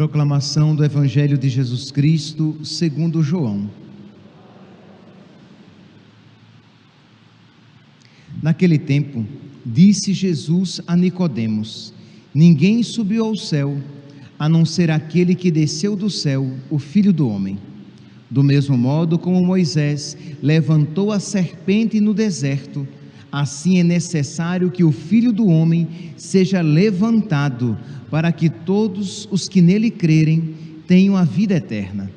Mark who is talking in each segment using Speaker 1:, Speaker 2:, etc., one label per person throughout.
Speaker 1: Proclamação do Evangelho de Jesus Cristo segundo João. Naquele tempo, disse Jesus a Nicodemos: ninguém subiu ao céu, a não ser aquele que desceu do céu, o Filho do Homem. Do mesmo modo como Moisés levantou a serpente no deserto, assim é necessário que o Filho do Homem seja levantado, para que todos os que nele crerem tenham a vida eterna.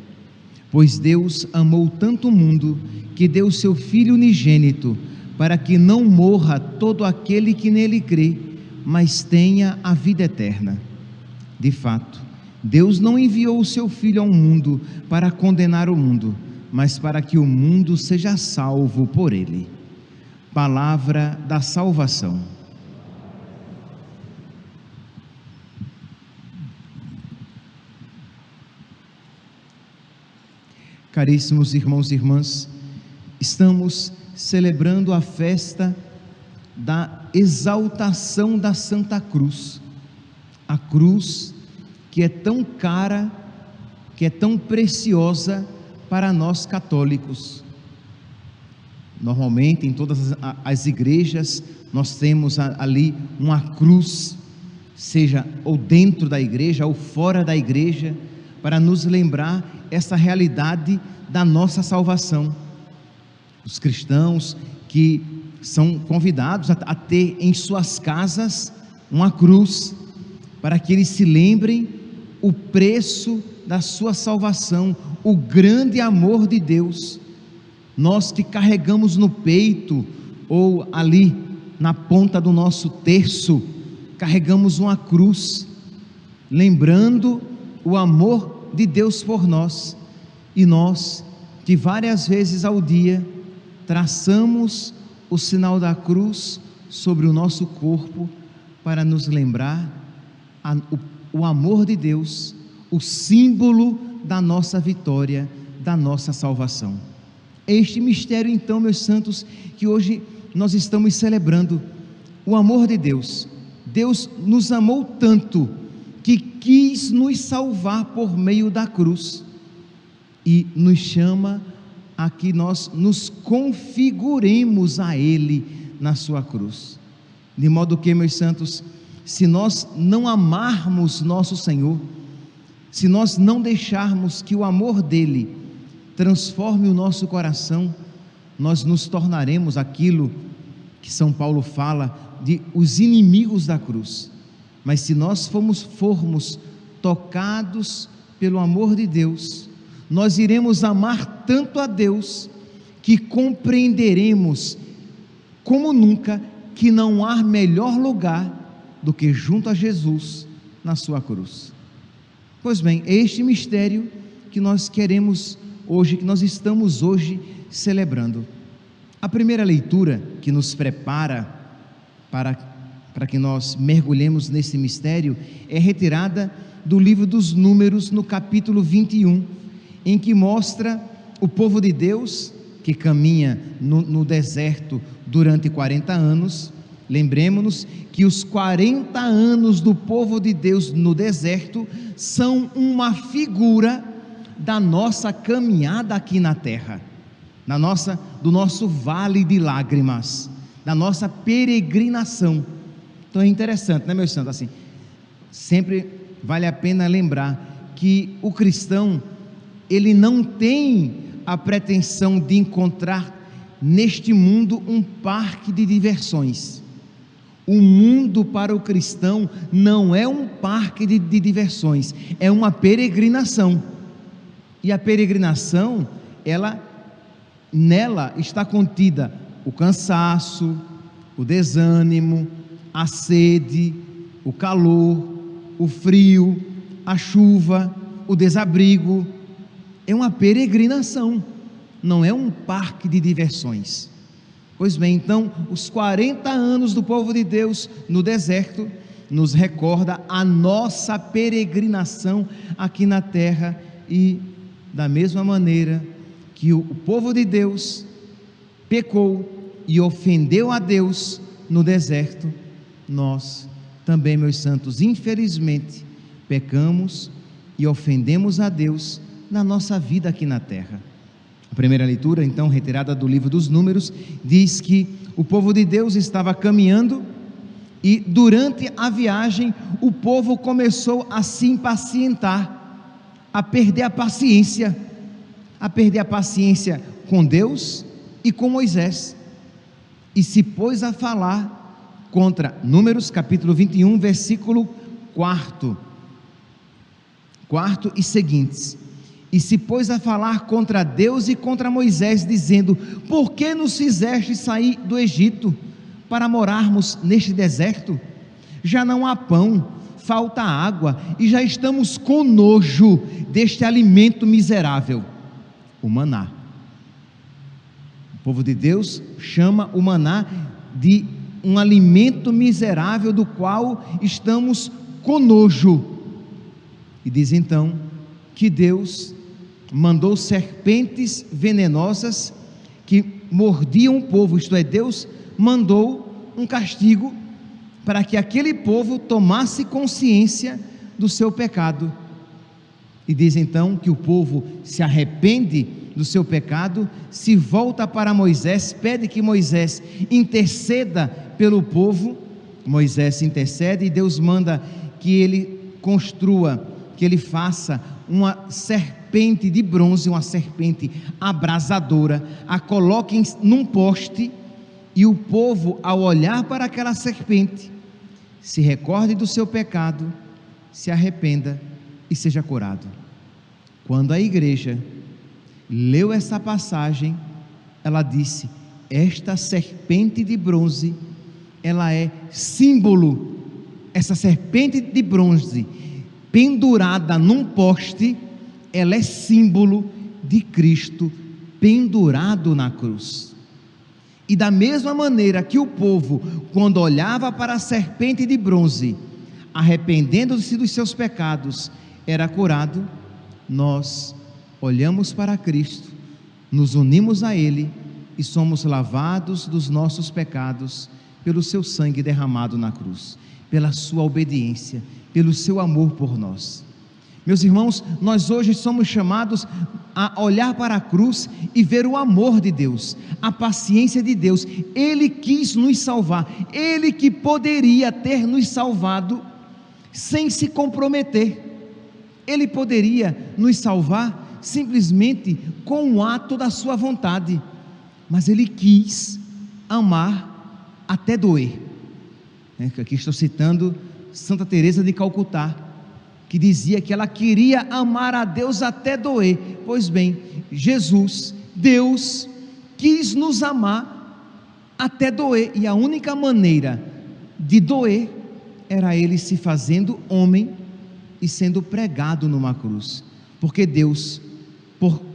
Speaker 1: Pois Deus amou tanto o mundo, que deu seu Filho unigênito, para que não morra todo aquele que nele crê, mas tenha a vida eterna. De fato, Deus não enviou o seu Filho ao mundo para condenar o mundo, mas para que o mundo seja salvo por ele. Palavra da salvação. Caríssimos irmãos e irmãs, estamos celebrando a festa da exaltação da Santa Cruz, a cruz que é tão cara, que é tão preciosa para nós católicos. Normalmente em todas as igrejas nós temos ali uma cruz, seja ou dentro da igreja ou fora da igreja, para nos lembrar essa realidade da nossa salvação. Os cristãos que são convidados a ter em suas casas uma cruz, para que eles se lembrem o preço da sua salvação, o grande amor de Deus. Nós que carregamos no peito ou ali na ponta do nosso terço, carregamos uma cruz, lembrando o amor de Deus por nós, e nós que várias vezes ao dia traçamos o sinal da cruz sobre o nosso corpo para nos lembrar o amor de Deus, o símbolo da nossa vitória, da nossa salvação. Este mistério então, meus santos, que hoje nós estamos celebrando, o amor de Deus. Deus nos amou tanto que quis nos salvar por meio da cruz e nos chama a que nós nos configuremos a Ele na sua cruz. De modo que, meus santos, se nós não amarmos nosso Senhor, se nós não deixarmos que o amor dEle transforme o nosso coração, nós nos tornaremos aquilo que São Paulo fala de os inimigos da cruz. Mas se nós formos tocados pelo amor de Deus, nós iremos amar tanto a Deus, que compreenderemos como nunca que não há melhor lugar do que junto a Jesus na sua cruz. Pois bem, é este mistério que nós queremos hoje, que nós estamos hoje celebrando. A primeira leitura que nos prepara para que nós mergulhemos nesse mistério é retirada do livro dos Números, no capítulo 21, em que mostra o povo de Deus que caminha no deserto durante 40 anos. Lembremos-nos que os 40 anos do povo de Deus no deserto são uma figura da nossa caminhada aqui na terra, do nosso vale de lágrimas, da nossa peregrinação. Então é interessante, né, meus santos? Assim, sempre vale a pena lembrar que o cristão, ele não tem a pretensão de encontrar neste mundo um parque de diversões. O mundo para o cristão não é um parque de diversões, é uma peregrinação. E a peregrinação, nela está contida o cansaço, o desânimo, a sede, o calor, o frio, a chuva, o desabrigo. É uma peregrinação, não é um parque de diversões. Pois bem, então, os 40 anos do povo de Deus no deserto nos recorda a nossa peregrinação aqui na terra. E da mesma maneira que o povo de Deus pecou e ofendeu a Deus no deserto, nós também, meus santos, infelizmente pecamos e ofendemos a Deus na nossa vida aqui na terra. A primeira leitura, então, retirada do livro dos Números, diz que o povo de Deus estava caminhando e durante a viagem o povo começou a se impacientar, a perder a paciência com Deus e com Moisés, e se pôs a falar contra, Números capítulo 21, versículo 4 e seguintes, e se pôs a falar contra Deus e contra Moisés, dizendo: por que nos fizeste sair do Egito, para morarmos neste deserto? Já não há pão, falta água, e já estamos com nojo deste alimento miserável, o maná. O povo de Deus chama o maná de um alimento miserável do qual estamos com nojo, e diz então que Deus mandou serpentes venenosas que mordiam o povo, isto é, Deus mandou um castigo para que aquele povo tomasse consciência do seu pecado, e diz então que o povo se arrepende do seu pecado, se volta para Moisés, pede que Moisés interceda pelo povo. Moisés intercede e Deus manda que ele construa, que ele faça uma serpente de bronze, uma serpente abrasadora, a coloque num poste, e o povo, ao olhar para aquela serpente, se recorde do seu pecado, se arrependa e seja curado. Quando a igreja leu essa passagem, ela disse: esta serpente de bronze, ela é símbolo, essa serpente de bronze pendurada num poste, ela é símbolo de Cristo pendurado na cruz. E da mesma maneira que o povo, quando olhava para a serpente de bronze, arrependendo-se dos seus pecados, era curado, nós olhamos para Cristo, nos unimos a Ele e somos lavados dos nossos pecados pelo seu sangue derramado na cruz, pela sua obediência, pelo seu amor por nós. Meus irmãos, nós hoje somos chamados a olhar para a cruz e ver o amor de Deus, a paciência de Deus. Ele quis nos salvar, Ele que poderia ter nos salvado sem se comprometer. Ele poderia nos salvar simplesmente com um ato da sua vontade, mas Ele quis amar até doer. Aqui estou citando Santa Teresa de Calcutá, que dizia que ela queria amar a Deus até doer. Pois bem, Jesus, Deus, quis nos amar até doer, e a única maneira de doer era Ele se fazendo homem e sendo pregado numa cruz, porque Deus,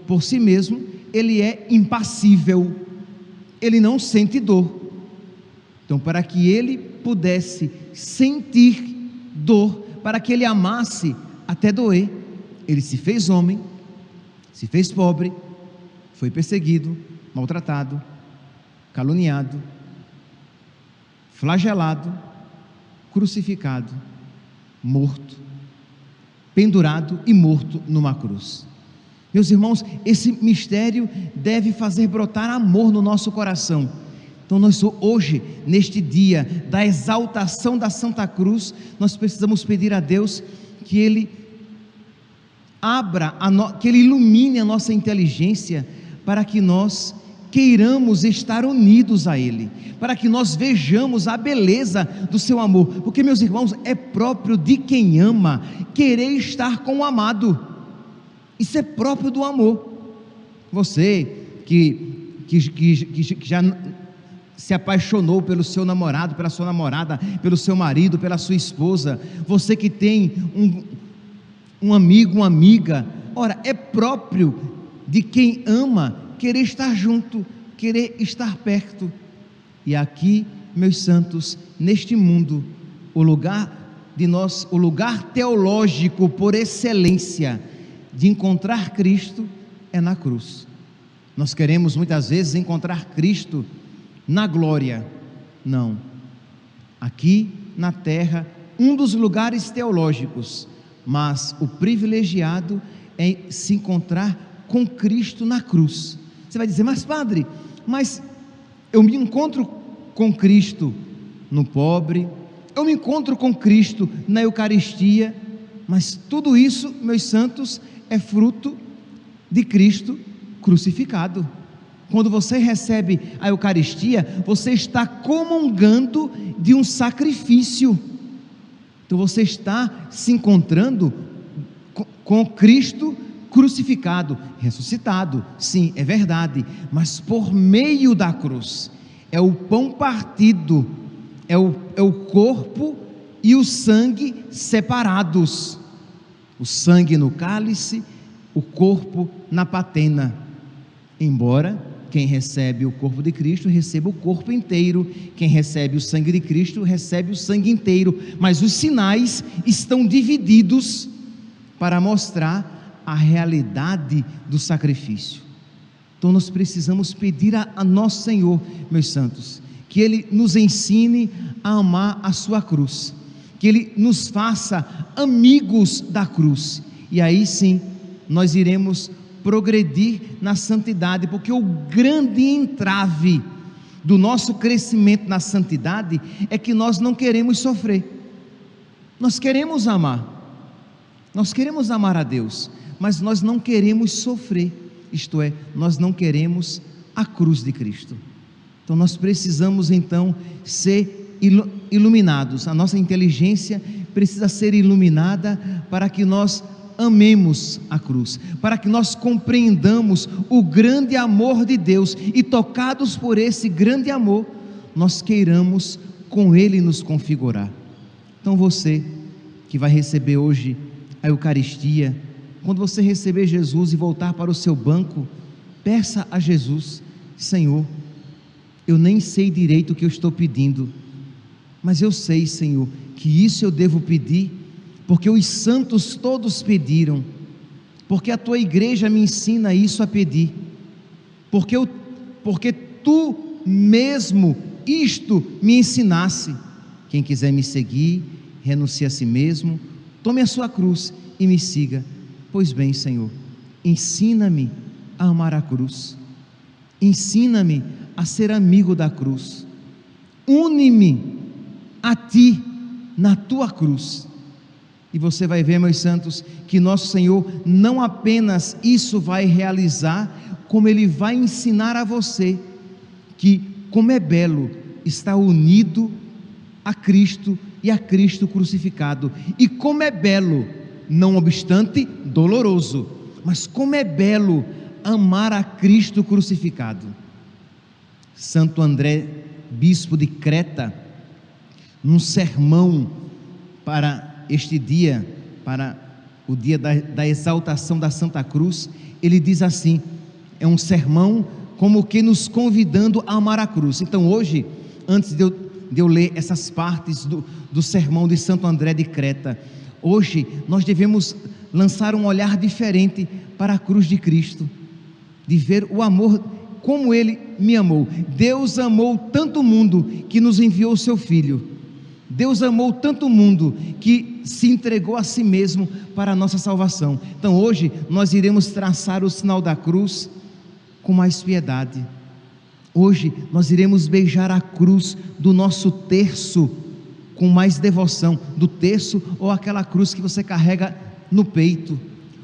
Speaker 1: por si mesmo, Ele é impassível, Ele não sente dor. Então, para que Ele pudesse sentir dor, para que Ele amasse até doer, Ele se fez homem, se fez pobre, foi perseguido, maltratado, caluniado, flagelado, crucificado, morto, pendurado e morto numa cruz. Meus irmãos, esse mistério deve fazer brotar amor no nosso coração. Então nós hoje, neste dia da exaltação da Santa Cruz, nós precisamos pedir a Deus que Ele que Ele ilumine a nossa inteligência, para que nós queiramos estar unidos a Ele, para que nós vejamos a beleza do seu amor, porque, meus irmãos, é próprio de quem ama querer estar com o amado. Isso é próprio do amor. Você que já se apaixonou pelo seu namorado, pela sua namorada, pelo seu marido, pela sua esposa, você que tem um amigo, uma amiga, ora, é próprio de quem ama querer estar junto, querer estar perto. E aqui, meus santos, neste mundo, o lugar teológico por excelência de encontrar Cristo é na cruz. Nós queremos muitas vezes encontrar Cristo na glória. Não, aqui na terra, um dos lugares teológicos, mas o privilegiado é se encontrar com Cristo na cruz. Você vai dizer, mas padre, mas eu me encontro com Cristo no pobre, eu me encontro com Cristo na Eucaristia, mas tudo isso, meus santos, é fruto de Cristo crucificado. Quando você recebe a Eucaristia, você está comungando de um sacrifício. Então você está se encontrando com Cristo crucificado, ressuscitado, sim, é verdade, mas por meio da cruz. É o pão partido, é o corpo e o sangue separados. O sangue no cálice, o corpo na patena. Embora quem recebe o corpo de Cristo receba o corpo inteiro, quem recebe o sangue de Cristo recebe o sangue inteiro, mas os sinais estão divididos para mostrar a realidade do sacrifício. Então nós precisamos pedir a nosso Senhor, meus santos, que Ele nos ensine a amar a sua cruz, que Ele nos faça amigos da cruz, e aí sim nós iremos progredir na santidade, porque o grande entrave do nosso crescimento na santidade é que nós não queremos sofrer. Nós queremos amar a Deus, mas nós não queremos sofrer, isto é, nós não queremos a cruz de Cristo. Então nós precisamos então ser iluminados, a nossa inteligência precisa ser iluminada para que nós amemos a cruz, para que nós compreendamos o grande amor de Deus e, tocados por esse grande amor, nós queiramos com Ele nos configurar. Então você que vai receber hoje a Eucaristia, quando você receber Jesus e voltar para o seu banco, peça a Jesus: Senhor, eu nem sei direito o que eu estou pedindo, mas eu sei, Senhor, que isso eu devo pedir, porque os santos todos pediram, porque a tua igreja me ensina isso a pedir, porque tu mesmo isto me ensinasse. Quem quiser me seguir, renuncie a si mesmo, tome a sua cruz e me siga. Pois bem, Senhor, ensina-me a amar a cruz, ensina-me a ser amigo da cruz, une-me a ti na tua cruz. E você vai ver, meus santos, que nosso Senhor não apenas isso vai realizar, como Ele vai ensinar a você que como é belo estar unido a Cristo e a Cristo crucificado, e como é belo, não obstante doloroso, mas como é belo amar a Cristo crucificado. Santo André, bispo de Creta, num sermão para este dia, para o dia da exaltação da Santa Cruz, ele diz assim, é um sermão como que nos convidando a amar a cruz. Então hoje, antes de eu ler essas partes do sermão de Santo André de Creta, hoje nós devemos lançar um olhar diferente para a cruz de Cristo, de ver o amor, como Ele me amou. Deus amou tanto o mundo que nos enviou o seu Filho. Deus amou tanto o mundo que se entregou a si mesmo para a nossa salvação. Então hoje nós iremos traçar o sinal da cruz com mais piedade. Hoje nós iremos beijar a cruz do nosso terço com mais devoção, do terço ou aquela cruz que você carrega no peito.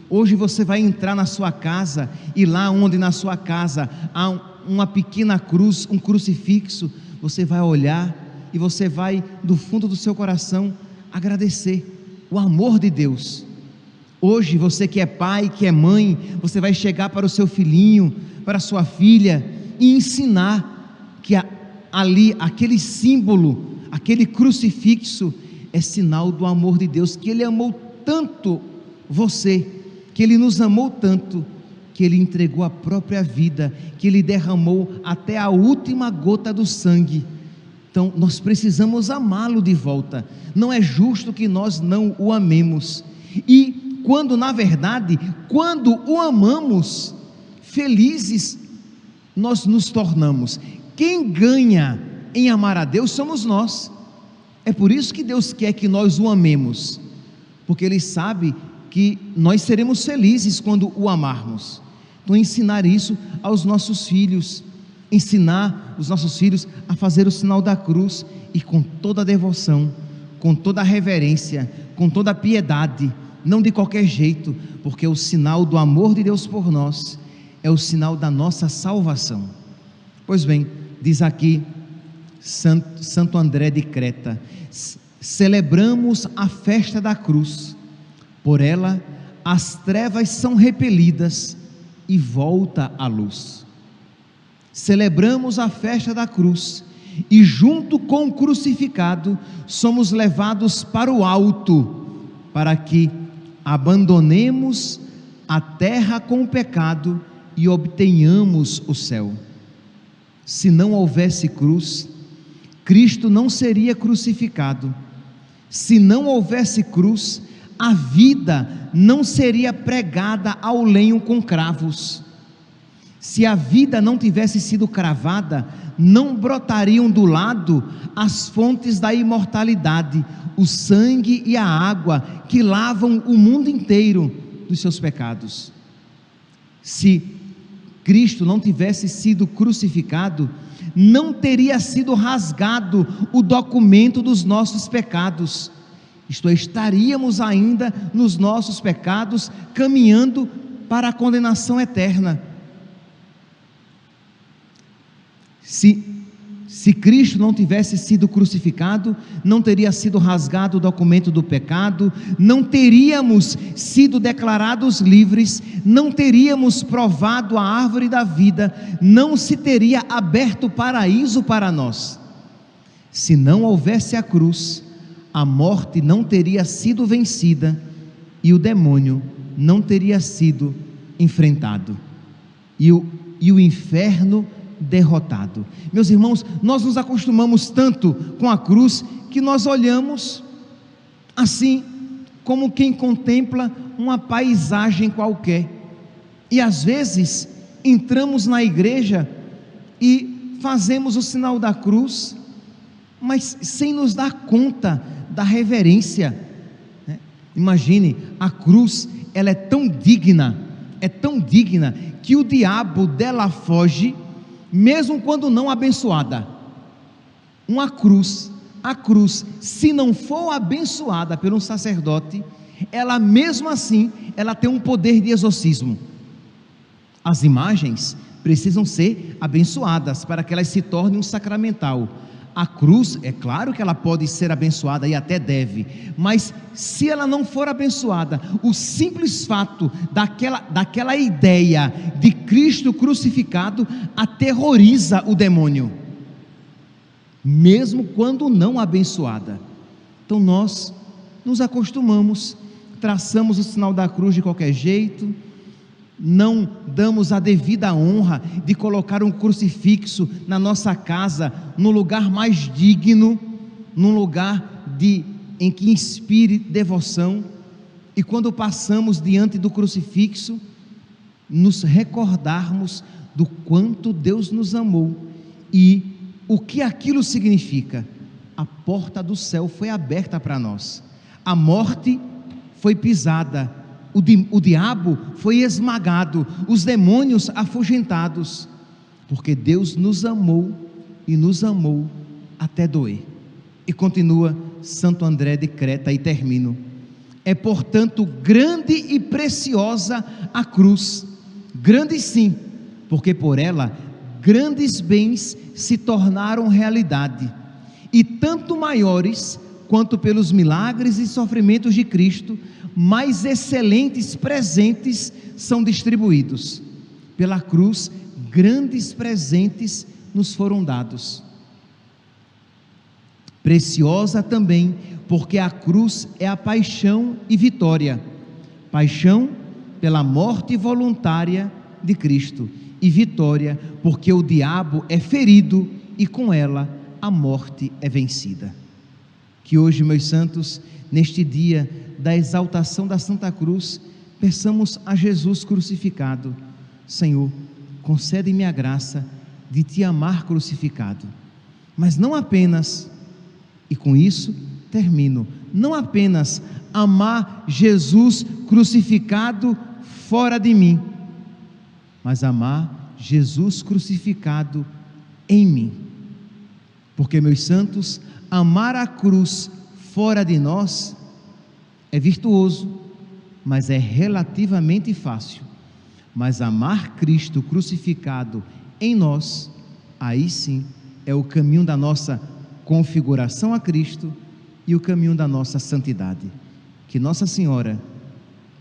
Speaker 1: Hoje você vai entrar na sua casa, e lá onde na sua casa há uma pequena cruz, um crucifixo, você vai olhar e você vai do fundo do seu coração agradecer o amor de Deus. Hoje você que é pai, que é mãe, você vai chegar para o seu filhinho, para a sua filha e ensinar que ali aquele símbolo, aquele crucifixo é sinal do amor de Deus, que Ele amou tanto você, que Ele nos amou tanto, que Ele entregou a própria vida, que Ele derramou até a última gota do sangue. Então nós precisamos amá-lo de volta. Não é justo que nós não o amemos. E quando na verdade, quando o amamos, felizes nós nos tornamos. Quem ganha em amar a Deus somos nós. É por isso que Deus quer que nós o amemos, porque Ele sabe que nós seremos felizes quando o amarmos. Então, ensinar isso aos nossos filhos, ensinar os nossos filhos a fazer o sinal da cruz, e com toda a devoção, com toda a reverência, com toda a piedade, não de qualquer jeito, porque o sinal do amor de Deus por nós é o sinal da nossa salvação. Pois bem, diz aqui Santo André de Creta: celebramos a festa da cruz, por ela as trevas são repelidas e volta a luz. Celebramos a festa da cruz, e junto com o crucificado somos levados para o alto, para que abandonemos a terra com o pecado e obtenhamos o céu. Se não houvesse cruz, Cristo não seria crucificado. Se não houvesse cruz, a vida não seria pregada ao lenho com cravos. Se a vida não tivesse sido cravada, não brotariam do lado as fontes da imortalidade, o sangue e a água que lavam o mundo inteiro dos seus pecados. Se Cristo não tivesse sido crucificado, não teria sido rasgado o documento dos nossos pecados, isto é, estaríamos ainda nos nossos pecados, caminhando para a condenação eterna. Se Cristo não tivesse sido crucificado, não teria sido rasgado o documento do pecado, não teríamos sido declarados livres, não teríamos provado a árvore da vida, não se teria aberto o paraíso para nós. Se não houvesse a cruz, a morte não teria sido vencida e o demônio não teria sido enfrentado, e o inferno derrotado. Meus irmãos, nós nos acostumamos tanto com a cruz que nós olhamos assim como quem contempla uma paisagem qualquer, e às vezes entramos na igreja e fazemos o sinal da cruz, mas sem nos dar conta da reverência, né? Imagine, a cruz, ela é tão digna, que o diabo dela foge, mesmo quando não abençoada. A cruz, se não for abençoada por um sacerdote, ela mesmo assim, ela tem um poder de exorcismo. As imagens precisam ser abençoadas para que elas se tornem um sacramental. A cruz, é claro que ela pode ser abençoada e até deve, mas se ela não for abençoada, o simples fato daquela ideia de Cristo crucificado aterroriza o demônio, mesmo quando não abençoada. Então nós nos acostumamos, traçamos o sinal da cruz de qualquer jeito, não damos a devida honra de colocar um crucifixo na nossa casa, no lugar mais digno, num lugar em que inspire devoção, e quando passamos diante do crucifixo, nos recordarmos do quanto Deus nos amou e o que aquilo significa. A porta do céu foi aberta para nós, a morte foi pisada, o diabo foi esmagado, os demônios afugentados, porque Deus nos amou e nos amou até doer. E continua Santo André de Creta, e termino: é portanto grande e preciosa a cruz, grande sim, porque por ela grandes bens se tornaram realidade, e tanto maiores quanto pelos milagres e sofrimentos de Cristo, mais excelentes presentes são distribuídos. Pela cruz, grandes presentes nos foram dados. Preciosa também, porque a cruz é a paixão e vitória. Paixão pela morte voluntária de Cristo, e vitória porque o diabo é ferido e com ela a morte é vencida. Que hoje, meus santos, neste dia da exaltação da Santa Cruz, peçamos a Jesus crucificado: Senhor, concede-me a graça de te amar crucificado, mas não apenas, e com isso termino, não apenas amar Jesus crucificado fora de mim, mas amar Jesus crucificado em mim. Porque, meus santos, amar a cruz fora de nós é virtuoso, mas é relativamente fácil. Mas amar Cristo crucificado em nós, aí sim é o caminho da nossa configuração a Cristo e o caminho da nossa santidade. Que Nossa Senhora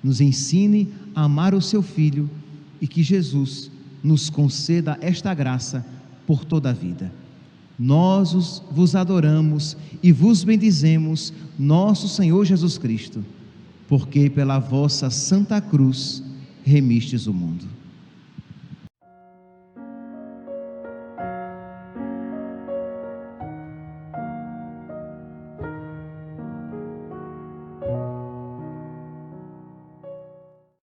Speaker 1: nos ensine a amar o seu Filho e que Jesus nos conceda esta graça por toda a vida. Nós vos adoramos e vos bendizemos, nosso Senhor Jesus Cristo, porque pela vossa Santa Cruz remistes o mundo.